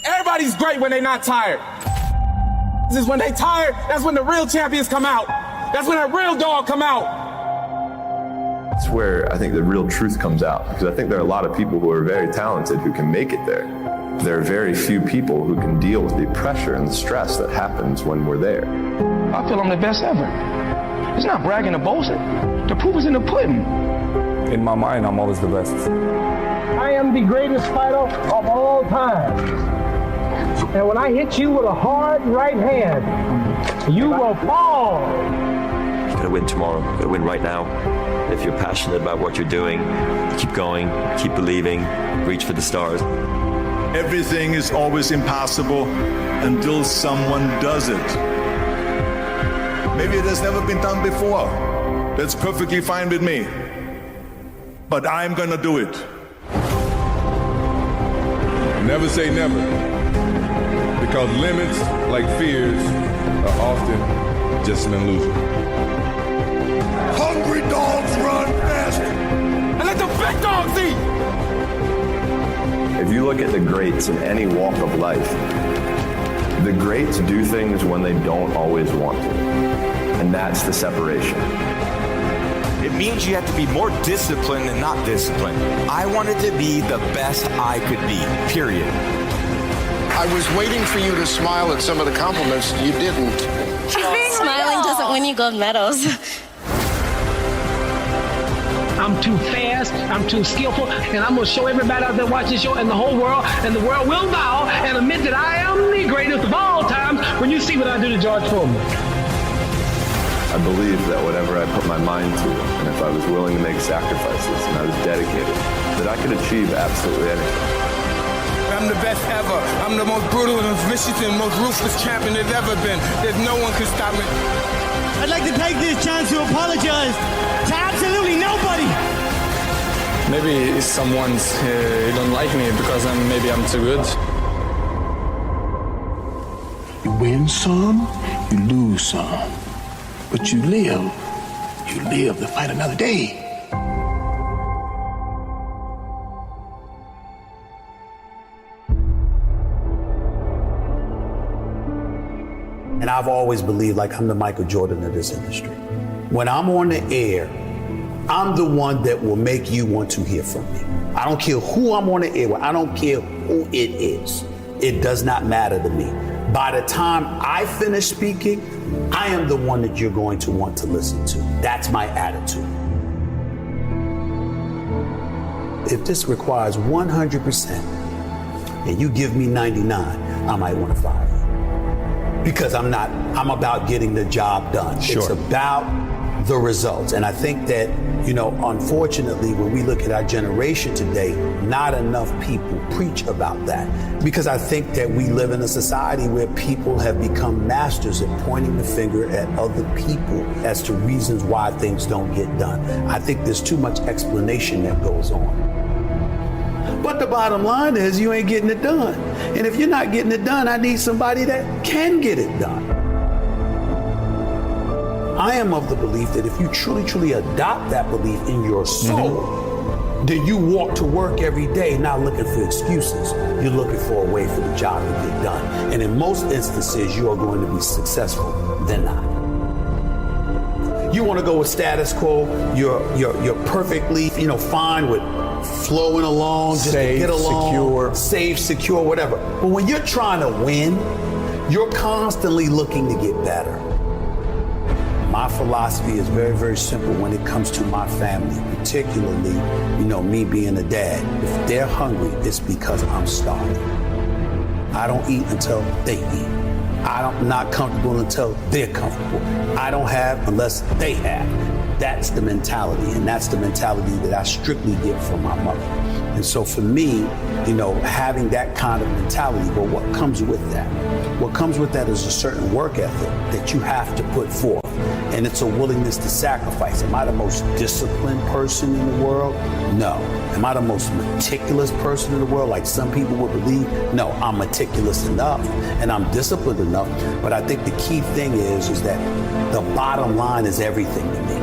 Everybody's great when they're not tired. This is when they tired, that's when the real champions come out. That's when a real dog come out. It's where I think the real truth comes out, because I think there are a lot of people who are very talented who can make it there. There are very few people who can deal with the pressure and the stress that happens when we're there. I feel I'm the best ever. It's not bragging or boasting. The proof is in the pudding. In my mind, I'm always the best. I am the greatest fighter of all time. And when I hit you with a hard right hand, you will fall. You gotta win tomorrow. You gotta win right now. If you're passionate about what you're doing, keep going, keep believing, reach for the stars. Everything is always impossible until someone does it. Maybe it has never been done before. That's perfectly fine with me. But I'm gonna do it. Never say never, because limits, like fears, are often just an illusion. Hungry dogs run fast. And let the big dogs eat. If you look at the greats in any walk of life, the greats do things when they don't always want to. And that's the separation. It means you have to be more disciplined than not disciplined. I wanted to be the best I could be, period. I was waiting for you to smile at some of the compliments. You didn't. Smiling doesn't win you gold medals. I'm too fast, I'm too skillful, and I'm going to show everybody out there watching the show and the whole world, and the world will bow and admit that I am the greatest of all times when you see what I do to George Foreman. I believe that whatever I put my mind to, and if I was willing to make sacrifices and I was dedicated, that I could achieve absolutely anything. I'm the best ever. I'm the most brutal and vicious and most ruthless champion there's ever been. There's no one can stop me. I'd like to take this chance to apologize to absolutely nobody. Maybe someone's don't like me because maybe I'm too good. You win some, you lose some. But you live to fight another day. And I've always believed like I'm the Michael Jordan of this industry. When I'm on the air, I'm the one that will make you want to hear from me. I don't care who I'm on the air with. I don't care who it is. It does not matter to me. By the time I finish speaking, I am the one that you're going to want to listen to. That's my attitude. If this requires 100% and you give me 99, I might want to fire you. Because I'm about getting the job done. Sure. It's about the results. And I think that, unfortunately, when we look at our generation today, not enough people preach about that. Because I think that we live in a society where people have become masters at pointing the finger at other people as to reasons why things don't get done. I think there's too much explanation that goes on. But the bottom line is you ain't getting it done. And if you're not getting it done, I need somebody that can get it done. I am of the belief that if you truly adopt that belief in your soul, then you walk to work every day not looking for excuses. You're looking for a way for the job to get done. And in most instances, you are going to be successful than not. You want to go with status quo, you're perfectly, fine with flowing along, just safe, to get along, secure. Safe, secure, whatever. But when you're trying to win, you're constantly looking to get better. My philosophy is very, very simple when it comes to my family, particularly, me being a dad. If they're hungry, it's because I'm starving. I don't eat until they eat. I'm not comfortable until they're comfortable. I don't have unless they have. That's the mentality, and that's the mentality that I strictly get from my mother. And so for me, having that kind of mentality, well, what comes with that? What comes with that is a certain work ethic that you have to put forth. And it's a willingness to sacrifice. Am I the most disciplined person in the world? No. Am I the most meticulous person in the world, like some people would believe? No, I'm meticulous enough and I'm disciplined enough. But I think the key thing is that the bottom line is everything to me.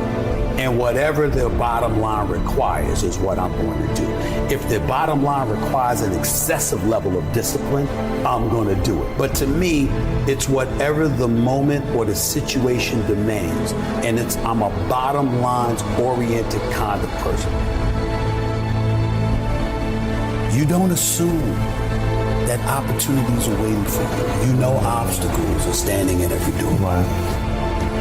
And whatever the bottom line requires is what I'm going to do. If the bottom line requires an excessive level of discipline, I'm going to do it. But to me, it's whatever the moment or the situation demands. And I'm a bottom lines oriented kind of person. You don't assume that opportunities are waiting for you. You know obstacles are standing in every door. Right.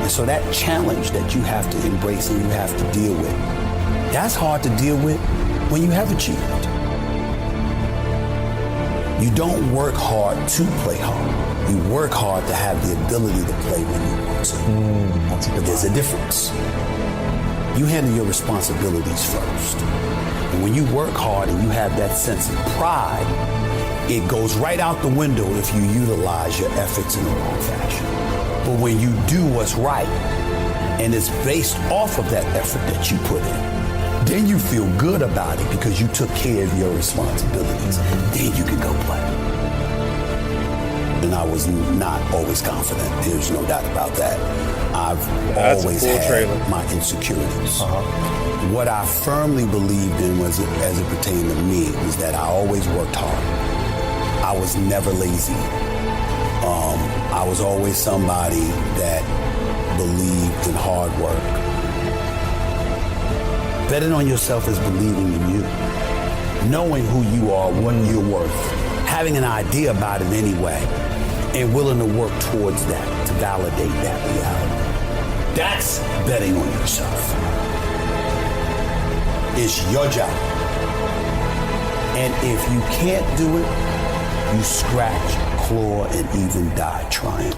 And so that challenge that you have to embrace and you have to deal with, that's hard to deal with when you have achieved. You don't work hard to play hard. You work hard to have the ability to play when you want to. But there's a difference. You handle your responsibilities first. And when you work hard and you have that sense of pride, it goes right out the window if you utilize your efforts in the wrong fashion. But when you do what's right, and it's based off of that effort that you put in, then you feel good about it because you took care of your responsibilities. Then you can go play. And I was not always confident. There's no doubt about that. I've always had my insecurities. What I firmly believed in was, as it pertained to me, was that I always worked hard. I was never lazy. I was always somebody that believed in hard work. Betting on yourself is believing in you. Knowing who you are, what you're worth, having an idea about it anyway, and willing to work towards that, to validate that reality. That's betting on yourself. It's your job. And if you can't do it, you scratch, claw, and even die trying.